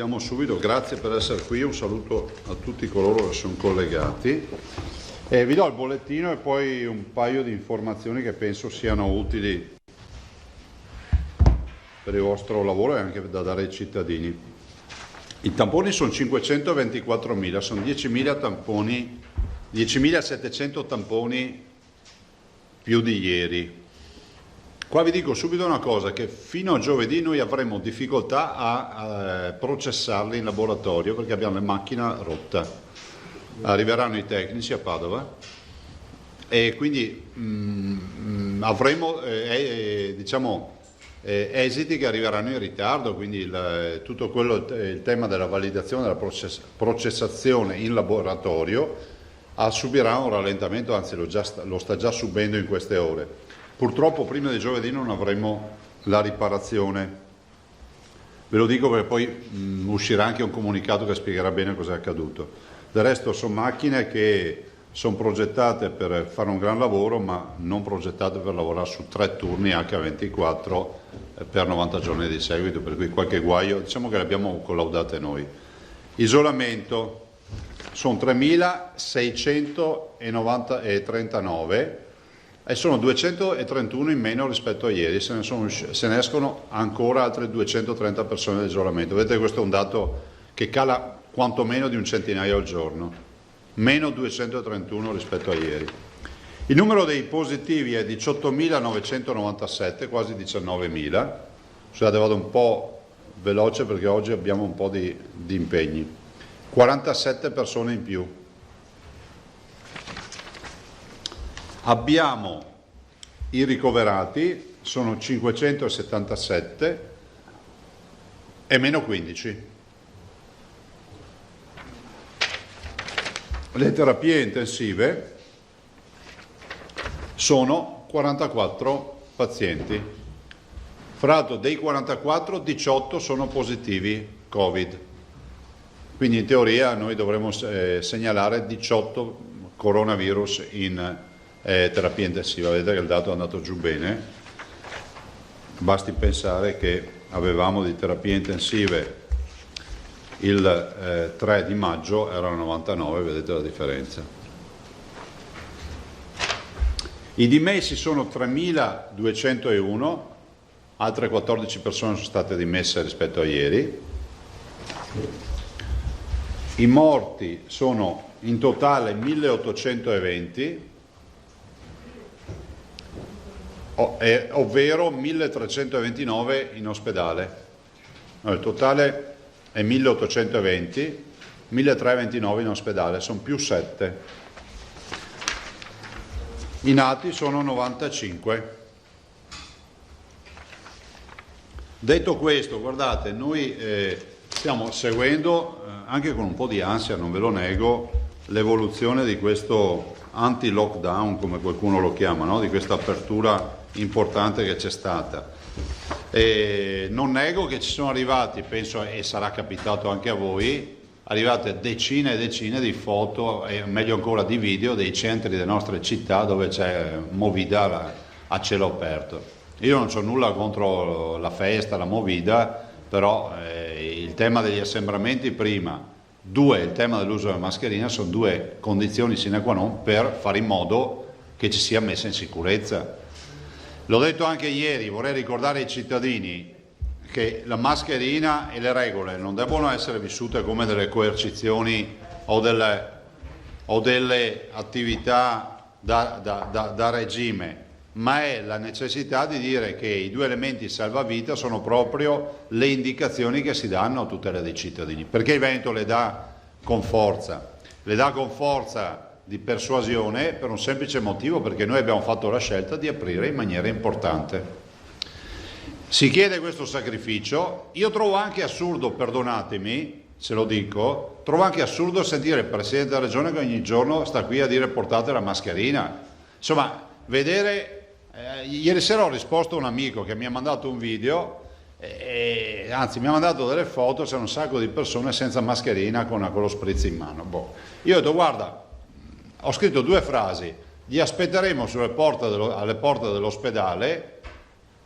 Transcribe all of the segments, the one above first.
iniziamo subito. Grazie per essere qui, un saluto a tutti coloro che sono collegati. Vi do il bollettino e poi un paio di informazioni che penso siano utili per il vostro lavoro e anche da dare ai cittadini. I tamponi sono 524.000, sono 10.000 tamponi, 10.700 tamponi più di ieri. Qua vi dico subito una cosa, che fino a giovedì noi avremo difficoltà a processarli in laboratorio perché abbiamo la macchina rotta. Arriveranno i tecnici a Padova e quindi avremo esiti che arriveranno in ritardo, quindi tutto quello, il tema della validazione, della processazione in laboratorio subirà un rallentamento, anzi lo sta già subendo in queste ore. Purtroppo prima di giovedì non avremo la riparazione, ve lo dico perché poi uscirà anche un comunicato che spiegherà bene cosa è accaduto. Del resto sono macchine che sono progettate per fare un gran lavoro, ma non progettate per lavorare su 3 turni H24 per 90 giorni di seguito, per cui qualche guaio diciamo che le abbiamo collaudate noi. Isolamento sono 3.639 e sono 231 in meno rispetto a ieri, se ne escono ancora altre 230 persone di isolamento. Vedete, questo è un dato che cala quantomeno di un centinaio al giorno, meno 231 rispetto a ieri. Il numero dei positivi è 18.997, quasi 19.000. Scusate, vado un po' veloce perché oggi abbiamo un po' di impegni. 47 persone in più. Abbiamo i ricoverati, sono 577 e meno 15. Le terapie intensive sono 44 pazienti. Fra l'altro dei 44, 18 sono positivi Covid. Quindi in teoria noi dovremmo segnalare 18 coronavirus in terapia intensiva. Vedete che il dato è andato giù bene, basti pensare che avevamo di terapie intensive il 3 di maggio erano 99, vedete la differenza. I dimessi sono 3.201, altre 14 persone sono state dimesse rispetto a ieri. I morti sono in totale 1.820, ovvero 1.329 in ospedale. No, il totale è 1.820, 1.329 in ospedale, sono più 7. I nati sono 95. Detto questo, guardate, noi stiamo seguendo, anche con un po' di ansia, non ve lo nego, l'evoluzione di questo anti-lockdown, come qualcuno lo chiama, no? Di questa apertura importante che c'è stata. E non nego che ci sono arrivati, penso, e sarà capitato anche a voi, arrivate decine e decine di foto e meglio ancora di video dei centri delle nostre città dove c'è movida a cielo aperto. Io non ho nulla contro la festa, la movida, però il tema degli assembramenti prima, 2 il tema dell'uso della mascherina sono 2 condizioni sine qua non per fare in modo che ci sia messa in sicurezza. L'ho detto anche ieri, vorrei ricordare ai cittadini che la mascherina e le regole non devono essere vissute come delle coercizioni o delle attività da regime, ma è la necessità di dire che i 2 elementi salvavita sono proprio le indicazioni che si danno a tutela dei cittadini. Perché il Veneto le dà con forza? Le dà con forza di persuasione per un semplice motivo, perché noi abbiamo fatto la scelta di aprire in maniera importante. Si chiede questo sacrificio. Io trovo anche assurdo, perdonatemi se lo dico, trovo anche assurdo sentire il Presidente della Regione che ogni giorno sta qui a dire portate la mascherina. Insomma, vedere, ieri sera ho risposto a un amico che mi ha mandato un video, anzi mi ha mandato delle foto, c'è un sacco di persone senza mascherina con lo spritz in mano. Io ho detto, guarda, ho scritto 2 frasi, li aspetteremo alle porte dell'ospedale,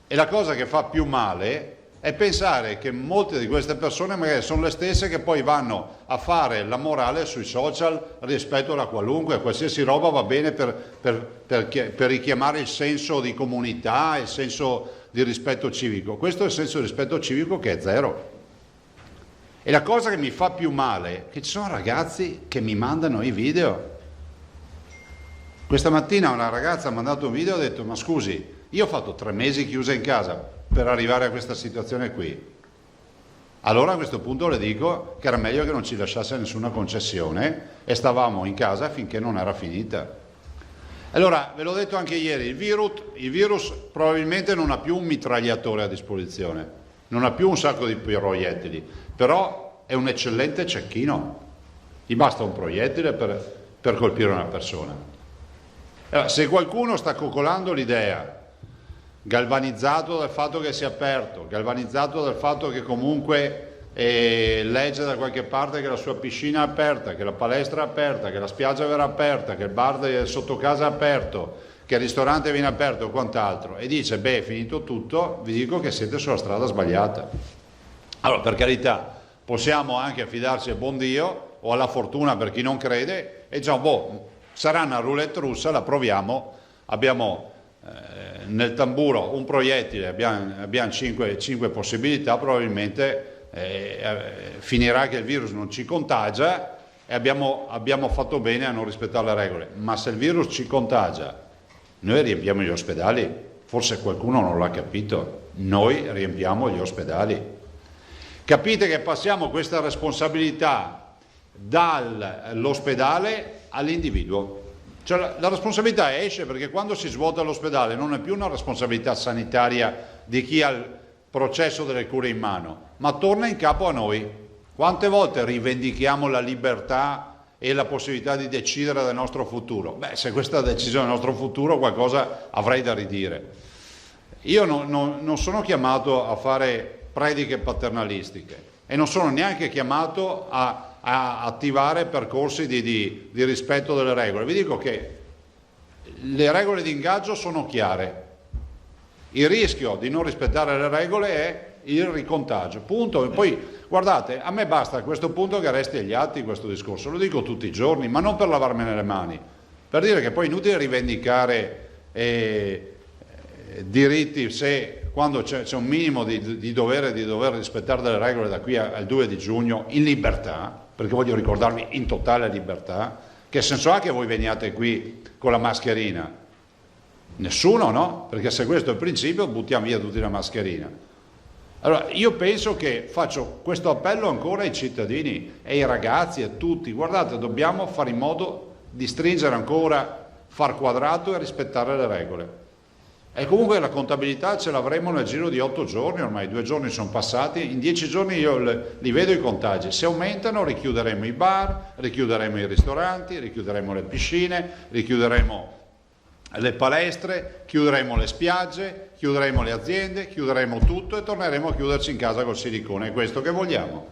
e la cosa che fa più male è pensare che molte di queste persone magari sono le stesse che poi vanno a fare la morale sui social rispetto alla qualsiasi roba va bene per richiamare il senso di comunità, il senso di rispetto civico. Questo è il senso di rispetto civico che è zero. E la cosa che mi fa più male è che ci sono ragazzi che mi mandano i video. Questa mattina una ragazza ha mandato un video e ha detto: ma scusi, io ho fatto 3 mesi chiusa in casa per arrivare a questa situazione qui. Allora a questo punto le dico che era meglio che non ci lasciasse nessuna concessione e stavamo in casa finché non era finita. Allora, ve l'ho detto anche ieri, il virus probabilmente non ha più un mitragliatore a disposizione, non ha più un sacco di proiettili, però è un eccellente cecchino. Gli basta un proiettile per colpire una persona. Allora, se qualcuno sta coccolando l'idea, galvanizzato dal fatto che sia aperto, galvanizzato dal fatto che comunque legge da qualche parte che la sua piscina è aperta, che la palestra è aperta, che la spiaggia verrà aperta, che il bar sotto casa è aperto, che il ristorante viene aperto o quant'altro, e dice: beh, è finito tutto, vi dico che siete sulla strada sbagliata. Allora, per carità, possiamo anche affidarci al buon Dio o alla fortuna per chi non crede e diciamo: boh, sarà una roulette russa, la proviamo, abbiamo nel tamburo un proiettile, abbiamo 5 possibilità, probabilmente finirà che il virus non ci contagia e abbiamo fatto bene a non rispettare le regole. Ma se il virus ci contagia, noi riempiamo gli ospedali. Forse qualcuno non l'ha capito, noi riempiamo gli ospedali. Capite che passiamo questa responsabilità dall'ospedale all'individuo. Cioè la responsabilità esce, perché quando si svuota l'ospedale non è più una responsabilità sanitaria di chi ha il processo delle cure in mano, ma torna in capo a noi. Quante volte rivendichiamo la libertà e la possibilità di decidere del nostro futuro? Beh, se questa decisione del nostro futuro, qualcosa avrei da ridire. Io non sono chiamato a fare prediche paternalistiche e non sono neanche chiamato a attivare percorsi di rispetto delle regole. Vi dico che le regole di ingaggio sono chiare. Il rischio di non rispettare le regole è il ricontagio, punto. E poi guardate, a me basta a questo punto che resti agli atti questo discorso, lo dico tutti i giorni, ma non per lavarmene le mani, per dire che poi è inutile rivendicare diritti se quando c'è un minimo di dover rispettare delle regole da qui al 2 di giugno in libertà, perché voglio ricordarvi in totale libertà. Che senso ha che voi veniate qui con la mascherina? Nessuno, no? Perché se questo è il principio, buttiamo via tutti la mascherina. Allora, io penso che faccio questo appello ancora ai cittadini e ai ragazzi, a tutti. Guardate, dobbiamo fare in modo di stringere ancora, far quadrato e rispettare le regole. E comunque la contabilità ce l'avremo nel giro di 8 giorni, ormai 2 giorni sono passati, in 10 giorni io li vedo i contagi. Se aumentano richiuderemo i bar, richiuderemo i ristoranti, richiuderemo le piscine, richiuderemo le palestre, chiuderemo le spiagge, chiuderemo le aziende, chiuderemo tutto e torneremo a chiuderci in casa col silicone. È questo che vogliamo?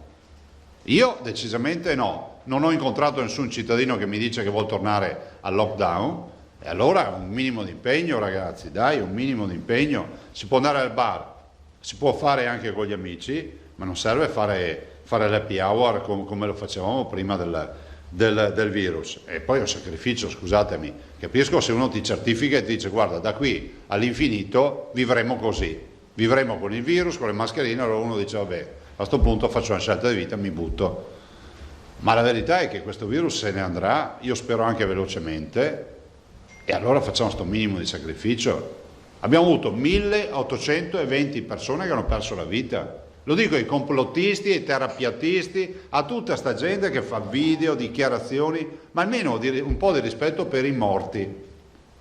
Io decisamente no, non ho incontrato nessun cittadino che mi dice che vuol tornare al lockdown. E allora un minimo di impegno, ragazzi, dai, un minimo di impegno. Si può andare al bar, si può fare anche con gli amici, ma non serve fare l'happy hour come lo facevamo prima del virus. E poi è un sacrificio, scusatemi. Capisco se uno ti certifica e ti dice: guarda, da qui all'infinito vivremo così, vivremo con il virus, con le mascherine. Allora uno dice: vabbè, a questo punto faccio una scelta di vita, mi butto. Ma la verità è che questo virus se ne andrà, io spero anche velocemente. E allora facciamo sto minimo di sacrificio. Abbiamo avuto 1820 persone che hanno perso la vita. Lo dico ai complottisti, ai terapiatisti, a tutta sta gente che fa video, dichiarazioni, ma almeno un po' di rispetto per i morti.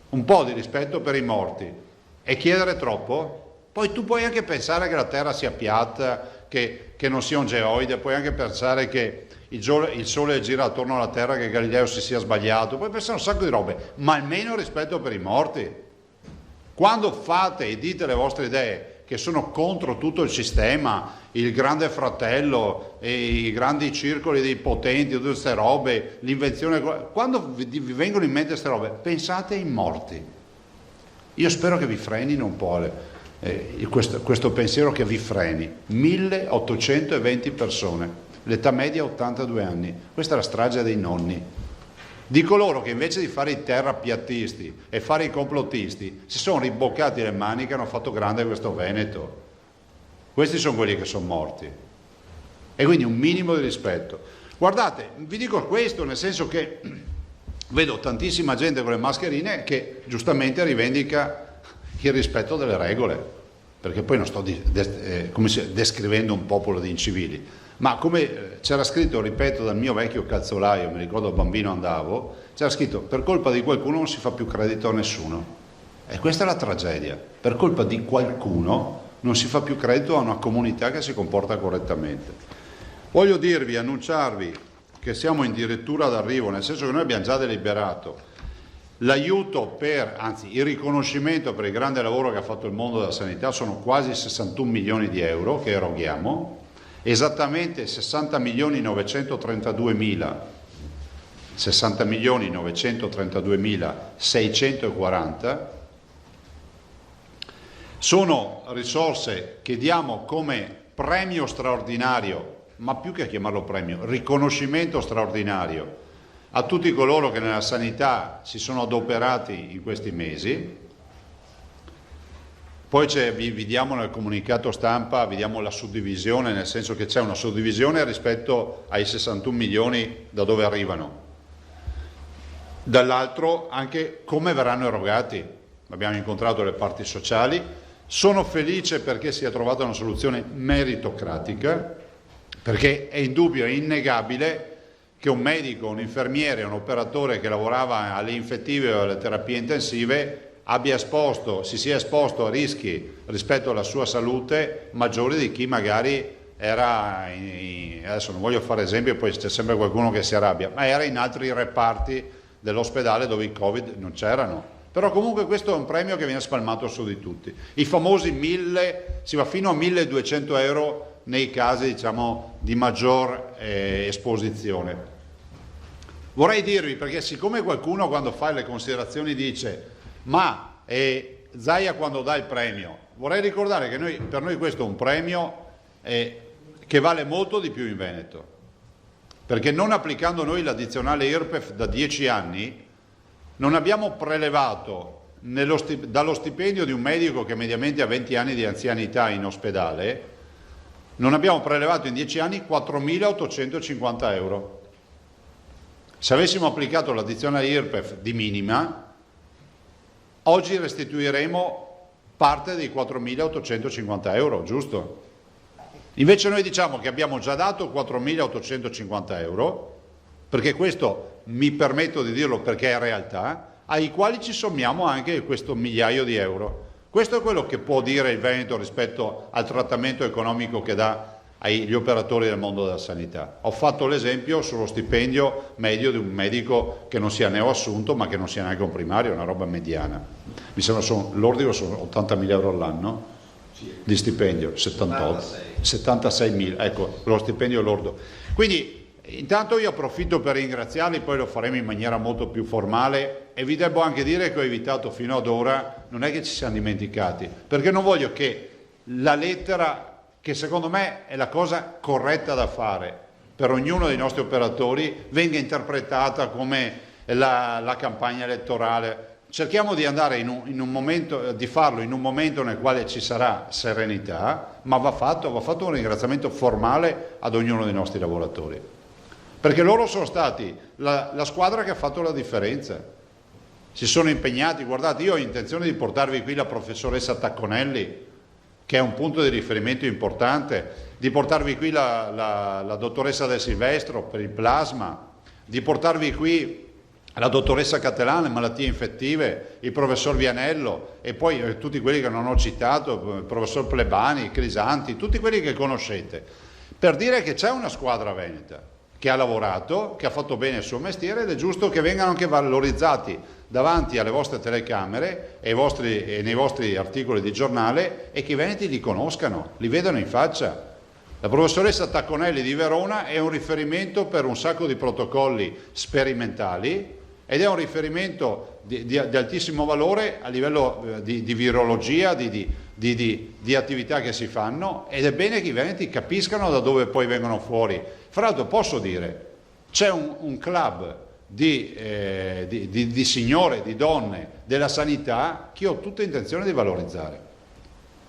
Un po' di rispetto per i morti. E chiedere troppo? Poi tu puoi anche pensare che la Terra sia piatta, che non sia un geoide, puoi anche pensare che il sole gira attorno alla Terra, che Galileo si sia sbagliato, puoi pensare un sacco di robe, ma almeno rispetto per i morti. Quando fate e dite le vostre idee che sono contro tutto il sistema, il grande fratello, e i grandi circoli dei potenti, tutte queste robe, l'invenzione, quando vi vengono in mente queste robe, pensate ai morti. Io spero che vi frenino un po' questo pensiero che vi freni. 1820 persone, l'età media 82 anni, questa è la strage dei nonni, di coloro che invece di fare i terrapiattisti e fare i complottisti si sono riboccati le maniche e hanno fatto grande questo Veneto. Questi sono quelli che sono morti, e quindi un minimo di rispetto. Guardate, vi dico questo nel senso che vedo tantissima gente con le mascherine che giustamente rivendica il rispetto delle regole, perché poi non sto descrivendo un popolo di incivili, ma come c'era scritto, ripeto, dal mio vecchio calzolaio, mi ricordo bambino andavo, c'era scritto: per colpa di qualcuno non si fa più credito a nessuno. E questa è la tragedia, per colpa di qualcuno non si fa più credito a una comunità che si comporta correttamente. Voglio dirvi, annunciarvi che siamo addirittura d'arrivo, nel senso che noi abbiamo già deliberato l'aiuto anzi il riconoscimento per il grande lavoro che ha fatto il mondo della sanità. Sono quasi 61 milioni di euro che eroghiamo, esattamente 60.932.640 sono risorse che diamo come premio straordinario, ma più che chiamarlo premio, riconoscimento straordinario a tutti coloro che nella sanità si sono adoperati in questi mesi. Poi vi diamo nel comunicato stampa, vi diamo la suddivisione, nel senso che c'è una suddivisione rispetto ai 61 milioni da dove arrivano. Dall'altro anche come verranno erogati. Abbiamo incontrato le parti sociali, sono felice perché si è trovata una soluzione meritocratica, perché è indubbio, è innegabile che un medico, un infermiere, un operatore che lavorava alle infettive o alle terapie intensive si sia esposto a rischi rispetto alla sua salute maggiori di chi magari era adesso non voglio fare esempi, poi c'è sempre qualcuno che si arrabbia, ma era in altri reparti dell'ospedale dove i Covid non c'erano. Però comunque questo è un premio che viene spalmato su di tutti. I famosi 1.000, si va fino a 1.200 euro nei casi, diciamo, di maggior esposizione. Vorrei dirvi, perché siccome qualcuno quando fa le considerazioni dice ma Zaia quando dà il premio, vorrei ricordare che per noi questo è un premio che vale molto di più in Veneto, perché non applicando noi l'addizionale IRPEF da 10 anni non abbiamo prelevato dallo stipendio di un medico che mediamente ha 20 anni di anzianità in ospedale, non abbiamo prelevato in 10 anni 4.850 euro. Se avessimo applicato l'addizionale IRPEF di minima, oggi restituiremo parte dei 4.850 euro, giusto? Invece noi diciamo che abbiamo già dato 4.850 euro, perché questo mi permetto di dirlo perché è realtà, ai quali ci sommiamo anche questo migliaio di euro. Questo è quello che può dire il Veneto rispetto al trattamento economico che dà agli operatori del mondo della sanità. Ho fatto l'esempio sullo stipendio medio di un medico che non sia neoassunto ma che non sia neanche un primario, una roba mediana. Mi sembra l'ordine sono 80.000 euro all'anno di stipendio, 76.000, ecco, lo stipendio lordo. Quindi intanto io approfitto per ringraziarli, poi lo faremo in maniera molto più formale, e vi devo anche dire che ho evitato fino ad ora, non è che ci siamo dimenticati, perché non voglio che la lettera, che secondo me è la cosa corretta da fare per ognuno dei nostri operatori, venga interpretata come la campagna elettorale. Cerchiamo di andare in un momento, di farlo in un momento nel quale ci sarà serenità, ma va fatto un ringraziamento formale ad ognuno dei nostri lavoratori, perché loro sono stati la squadra che ha fatto la differenza, si sono impegnati. Guardate, io ho intenzione di portarvi qui la professoressa Tacconelli, che è un punto di riferimento importante, di portarvi qui la dottoressa Del Silvestro per il plasma, di portarvi qui la dottoressa Cattelano, malattie infettive, il professor Vianello, e poi tutti quelli che non ho citato, il professor Plebani, Crisanti, tutti quelli che conoscete, per dire che c'è una squadra veneta che ha lavorato, che ha fatto bene il suo mestiere, ed è giusto che vengano anche valorizzati davanti alle vostre telecamere e nei vostri articoli di giornale, e che i veneti li conoscano, li vedano in faccia. La professoressa Tacconelli di Verona è un riferimento per un sacco di protocolli sperimentali ed è un riferimento di altissimo valore a livello di virologia, di attività che si fanno, ed è bene che i veneti capiscano da dove poi vengono fuori. Fra l'altro posso dire, c'è un club di signore, di donne della sanità che ho tutta intenzione di valorizzare,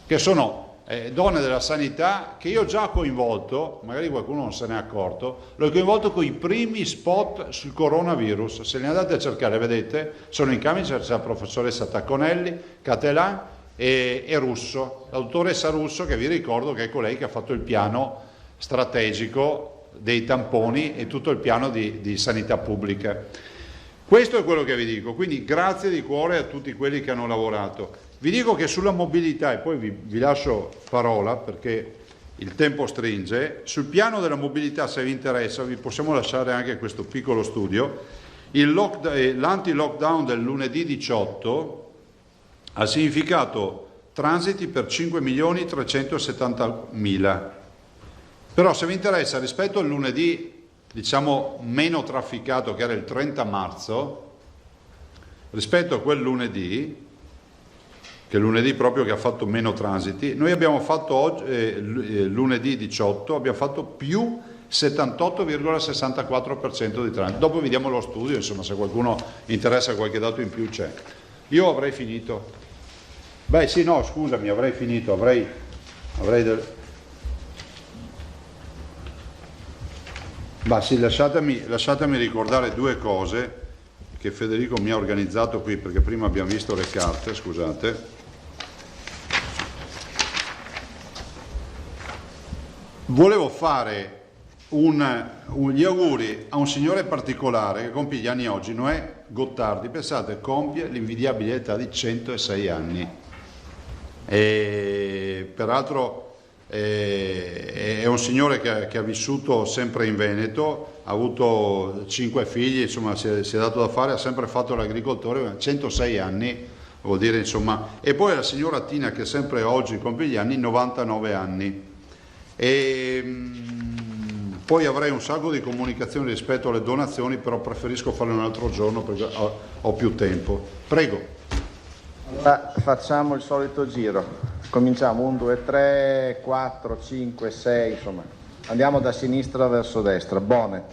che sono donne della sanità che io ho già coinvolto, magari qualcuno non se n'è accorto, l'ho coinvolto con i primi spot sul coronavirus. Se li andate a cercare, vedete, sono in camicia, c'è la professoressa Tacconelli, Catelan e Russo, la dottoressa Russo, che vi ricordo che è colei che ha fatto il piano strategico dei tamponi e tutto il piano di sanità pubblica. Questo è quello che vi dico, quindi grazie di cuore a tutti quelli che hanno lavorato. Vi dico che sulla mobilità, e poi vi lascio parola perché il tempo stringe, sul piano della mobilità, se vi interessa, vi possiamo lasciare anche questo piccolo studio. L'anti-lockdown del lunedì 18 ha significato transiti per 5.370.000. Però se vi interessa, rispetto al lunedì, diciamo, meno trafficato, che era il 30 marzo, rispetto a quel lunedì, che è il lunedì proprio che ha fatto meno transiti, noi abbiamo fatto oggi, lunedì 18, abbiamo fatto più 78,64% di transiti. Dopo vediamo lo studio, insomma, se qualcuno interessa qualche dato in più c'è. Io avrei finito. Beh sì, no, scusami, avrei finito, avrei Ma sì, lasciatemi ricordare due cose che Federico mi ha organizzato qui, perché prima abbiamo visto le carte, scusate. Volevo fare gli auguri a un signore particolare che compie gli anni oggi, Noè Gottardi. Pensate, compie l'invidiabile età di 106 anni. E peraltro è un signore che ha vissuto sempre in Veneto, ha avuto 5 figli, insomma si è dato da fare, ha sempre fatto l'agricoltore, 106 anni vuol dire, insomma. E poi la signora Tina, che sempre oggi compie gli anni, 99 anni. E poi avrei un sacco di comunicazioni rispetto alle donazioni, però preferisco farle un altro giorno perché ho più tempo. Prego. Allora, facciamo il solito giro. Cominciamo 1, 2, 3, 4, 5, 6, insomma. Andiamo da sinistra verso destra. Bonet.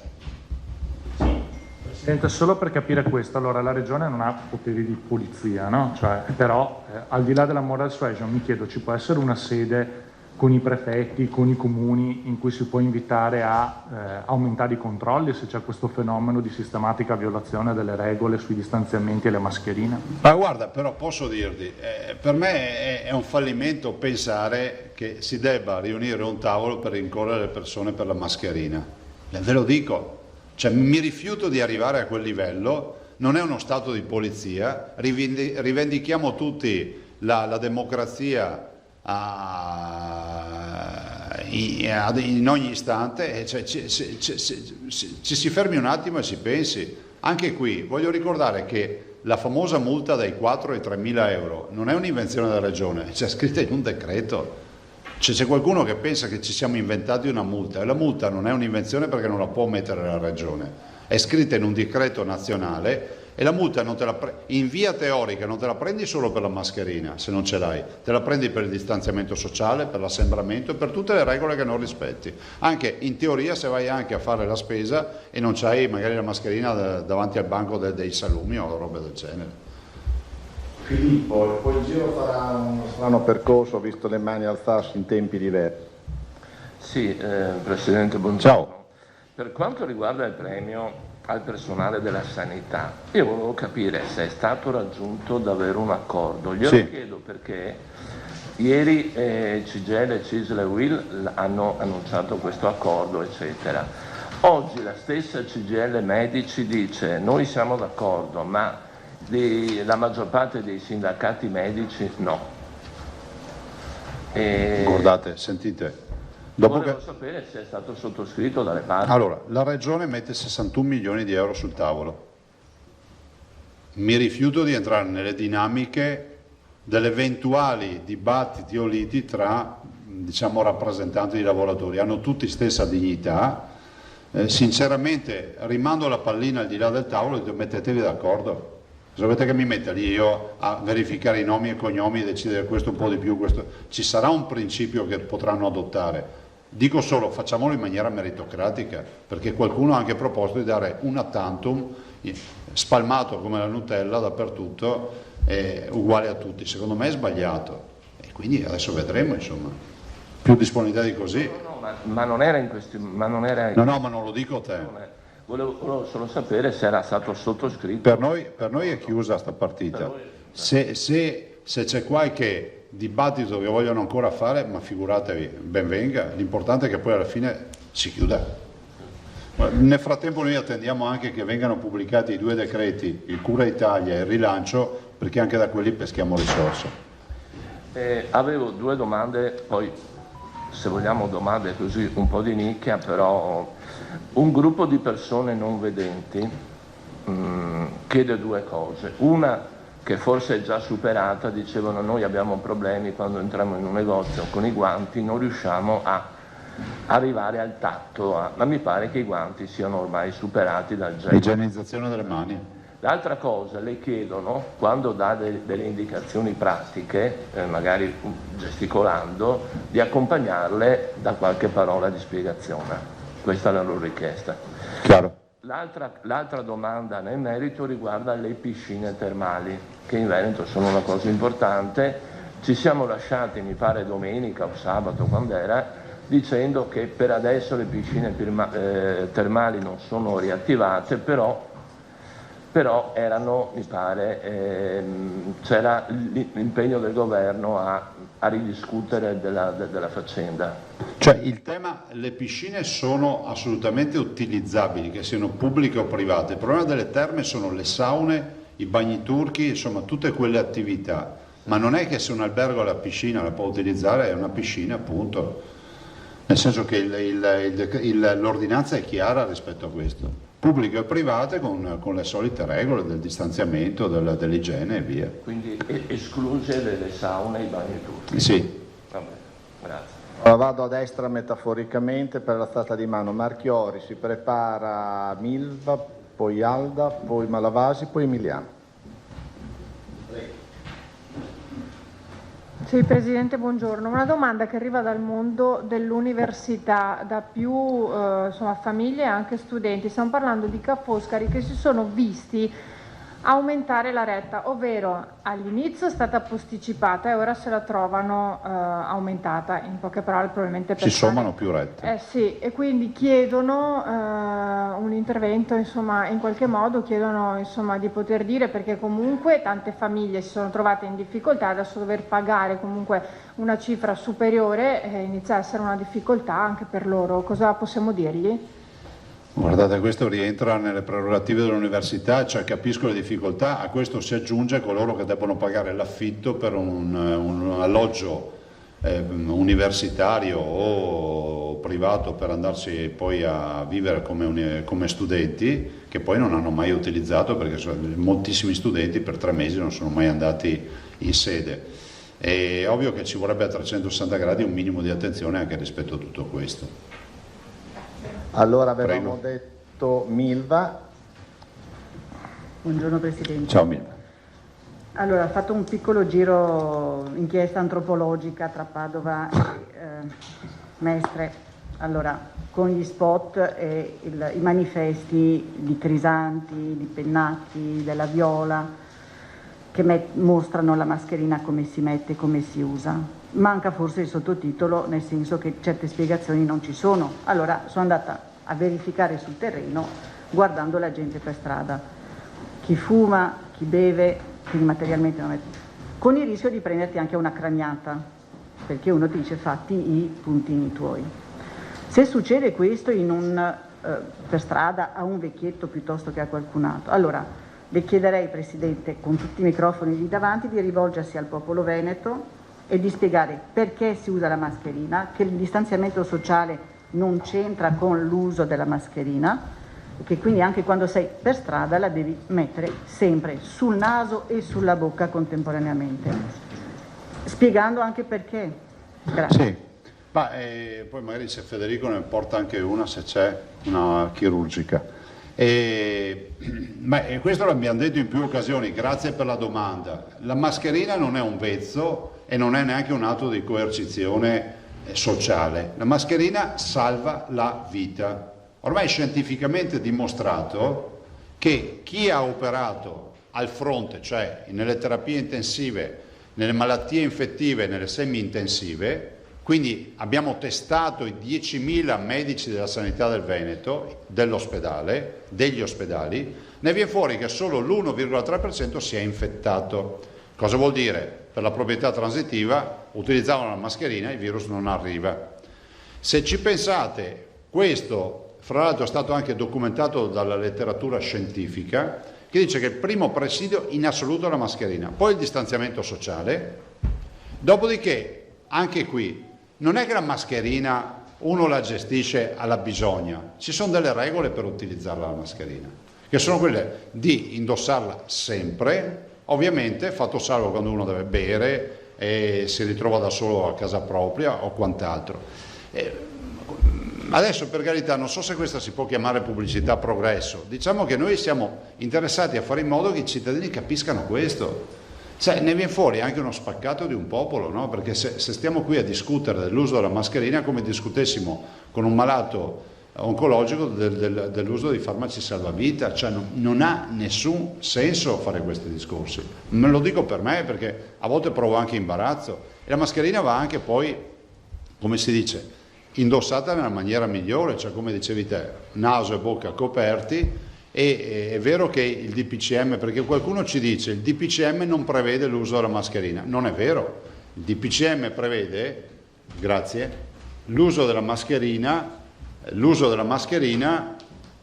Presidente, solo per capire questo, allora la Regione non ha poteri di polizia, no? Cioè, però al di là della moral suasion mi chiedo, ci può essere una sede con i prefetti, con i comuni, in cui si può invitare a aumentare i controlli se c'è questo fenomeno di sistematica violazione delle regole sui distanziamenti e le mascherine? Ma guarda, però posso dirti, per me è un fallimento pensare che si debba riunire un tavolo per rincorrere le persone per la mascherina. Ve lo dico, cioè, mi rifiuto di arrivare a quel livello, non è uno stato di polizia, rivendichiamo tutti la democrazia in ogni istante, cioè, ci si fermi un attimo e si pensi. Anche qui voglio ricordare che la famosa multa dai 4 ai 3.000 euro non è un'invenzione della Regione, c'è scritta in un decreto. C'è qualcuno che pensa che ci siamo inventati una multa, e la multa non è un'invenzione perché non la può mettere la Regione, è scritta in un decreto nazionale. E la multa non te la in via teorica non te la prendi solo per la mascherina, se non ce l'hai, te la prendi per il distanziamento sociale, per l'assembramento e per tutte le regole che non rispetti. Anche in teoria, se vai anche a fare la spesa e non c'hai magari la mascherina davanti al banco dei salumi o robe del genere. Filippo, poi il giro farà uno strano percorso, visto le mani alzarsi in tempi diversi. Sì, Presidente, buongiorno. Ciao. Per quanto riguarda il premio al personale della sanità, io volevo capire se è stato raggiunto davvero un accordo. Glielo chiedo perché ieri CGIL, CISL e UIL hanno annunciato questo accordo, eccetera. Oggi la stessa CGIL Medici dice noi siamo d'accordo, ma la maggior parte dei sindacati medici no. Guardate, sentite. Volevo sapere se è stato sottoscritto dalle parti. Allora, la Regione mette 61 milioni di euro sul tavolo. Mi rifiuto di entrare nelle dinamiche delle eventuali dibattiti o liti tra, diciamo, rappresentanti di lavoratori. Hanno tutti stessa dignità, sinceramente rimando la pallina al di là del tavolo e mettetevi d'accordo. Se volete che mi metta lì io a verificare i nomi e cognomi e decidere questo un po' di più, questo, ci sarà un principio che potranno adottare. Dico solo, facciamolo in maniera meritocratica, perché qualcuno ha anche proposto di dare una tantum spalmato come la Nutella dappertutto, uguale a tutti. Secondo me è sbagliato e quindi adesso vedremo, insomma, più disponibilità di così. Ma non era in questi... No, ma non lo dico a te. Volevo solo sapere se era stato sottoscritto. Per noi è chiusa sta partita. Se c'è qualche dibattito che vogliono ancora fare, ma figuratevi, ben venga, l'importante è che poi alla fine si chiuda. Nel frattempo noi attendiamo anche che vengano pubblicati i 2 decreti, il Cura Italia e il rilancio, perché anche da quelli peschiamo risorse. Avevo 2 domande, poi se vogliamo domande così un po' di nicchia, però un gruppo di persone non vedenti chiede 2 cose. Una che forse è già superata, dicevano noi abbiamo problemi quando entriamo in un negozio con i guanti, non riusciamo a arrivare al tatto, ma mi pare che i guanti siano ormai superati dal gel. Igienizzazione delle mani. L'altra cosa, le chiedono, quando dà delle indicazioni pratiche, magari gesticolando, di accompagnarle da qualche parola di spiegazione. Questa è la loro richiesta. Chiaro. L'altra domanda nel merito riguarda le piscine termali, che in Veneto sono una cosa importante. Ci siamo lasciati, mi pare domenica o sabato, quando era, dicendo che per adesso le piscine termali non sono riattivate, però erano, mi pare, c'era l'impegno del governo a ridiscutere della faccenda. Cioè il tema, le piscine sono assolutamente utilizzabili, che siano pubbliche o private. Il problema delle terme sono le saune, i bagni turchi, insomma tutte quelle attività. Ma non è che se un albergo ha la piscina la può utilizzare, è una piscina appunto. Nel senso che l'ordinanza è chiara rispetto a questo. Pubbliche e private con le solite regole del distanziamento, dell'igiene e via. Quindi escluse le saune e i bagni turchi? Sì. Vabbè, grazie. Ora vado a destra metaforicamente per l'alzata di mano. Marchiori, si prepara Milva, poi Alda, poi Malavasi, poi Emiliano. Sì, Presidente, buongiorno. Una domanda che arriva dal mondo dell'università, da più famiglie e anche studenti. Stiamo parlando di Ca' Foscari che si sono visti aumentare la retta, ovvero all'inizio è stata posticipata e ora se la trovano aumentata, in poche parole probabilmente per si sommano più rette. Sì, e quindi chiedono un intervento, insomma, in qualche modo chiedono, insomma, di poter dire, perché comunque tante famiglie si sono trovate in difficoltà, adesso dover pagare comunque una cifra superiore inizia a essere una difficoltà anche per loro. Cosa possiamo dirgli? Guardate, questo rientra nelle prerogative dell'università, cioè capisco le difficoltà, a questo si aggiunge coloro che debbono pagare l'affitto per un alloggio universitario o privato per andarsi poi a vivere come studenti, che poi non hanno mai utilizzato, perché moltissimi studenti per 3 mesi non sono mai andati in sede. È ovvio che ci vorrebbe a 360 gradi un minimo di attenzione anche rispetto a tutto questo. Allora avevamo detto Milva. Buongiorno Presidente. Ciao Milva. Allora, ho fatto un piccolo giro, inchiesta antropologica tra Padova e Mestre. Allora, con gli spot e i manifesti di Crisanti, di Pennacchi, della Viola, che mostrano la mascherina come si mette, come si usa. Manca forse il sottotitolo, nel senso che certe spiegazioni non ci sono. Allora sono andata a verificare sul terreno guardando la gente per strada, chi fuma, chi beve, quindi materialmente non è, con il rischio di prenderti anche una craniata, perché uno ti dice fatti i puntini tuoi. Se succede questo per strada a un vecchietto piuttosto che a qualcun altro, allora le chiederei, Presidente, con tutti i microfoni lì davanti, di rivolgersi al popolo veneto e di spiegare perché si usa la mascherina, che il distanziamento sociale non c'entra con l'uso della mascherina, e che quindi anche quando sei per strada la devi mettere sempre sul naso e sulla bocca contemporaneamente, spiegando anche perché. Grazie. Sì. Poi magari se Federico ne porta anche una, se c'è una chirurgica. Questo l'abbiamo detto in più occasioni, grazie per la domanda. La mascherina non è un vezzo e non è neanche un atto di coercizione sociale. La mascherina salva la vita. Ormai è scientificamente dimostrato che chi ha operato al fronte, cioè nelle terapie intensive, nelle malattie infettive, nelle semi-intensive, quindi abbiamo testato i 10.000 medici della sanità del Veneto, dell'ospedale, degli ospedali, ne viene fuori che solo l'1,3% si è infettato. Cosa vuol dire? Per la proprietà transitiva utilizzavano la mascherina e il virus non arriva. Se ci pensate, questo fra l'altro è stato anche documentato dalla letteratura scientifica, che dice che il primo presidio in assoluto è la mascherina, poi il distanziamento sociale, dopodiché anche qui non è che la mascherina uno la gestisce alla bisogna, ci sono delle regole per utilizzarla la mascherina, che sono quelle di indossarla sempre, ovviamente fatto salvo quando uno deve bere e si ritrova da solo a casa propria o quant'altro. Adesso, per carità, non so se questa si può chiamare pubblicità progresso, diciamo che noi siamo interessati a fare in modo che i cittadini capiscano questo. Cioè, ne viene fuori anche uno spaccato di un popolo, no? Perché se stiamo qui a discutere dell'uso della mascherina come discutessimo con un malato oncologico dell'uso di farmaci salvavita, cioè non ha nessun senso fare questi discorsi. Me lo dico per me perché a volte provo anche imbarazzo e la mascherina va anche poi, come si dice, indossata nella maniera migliore, cioè come dicevi te, naso e bocca coperti. E è vero che il DPCM, perché qualcuno ci dice il DPCM non prevede l'uso della mascherina, non è vero, il DPCM prevede, grazie, l'uso della mascherina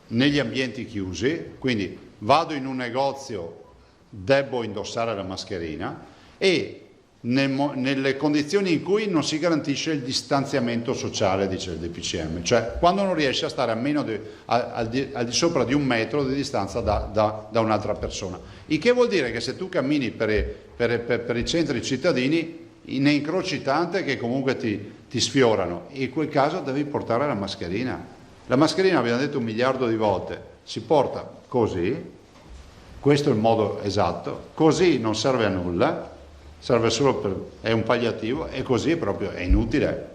negli ambienti chiusi, quindi vado in un negozio, devo indossare la mascherina e nelle condizioni in cui non si garantisce il distanziamento sociale, dice il DPCM, cioè quando non riesce a stare a meno al di sopra di 1 metro di distanza da un'altra persona. Il che vuol dire che se tu cammini per i centri cittadini ne incroci tante che comunque ti sfiorano, e in quel caso devi portare la mascherina. La mascherina, abbiamo detto 1 miliardo di volte, si porta così, questo è il modo esatto, così non serve a nulla, serve solo è un palliativo, e così proprio è inutile.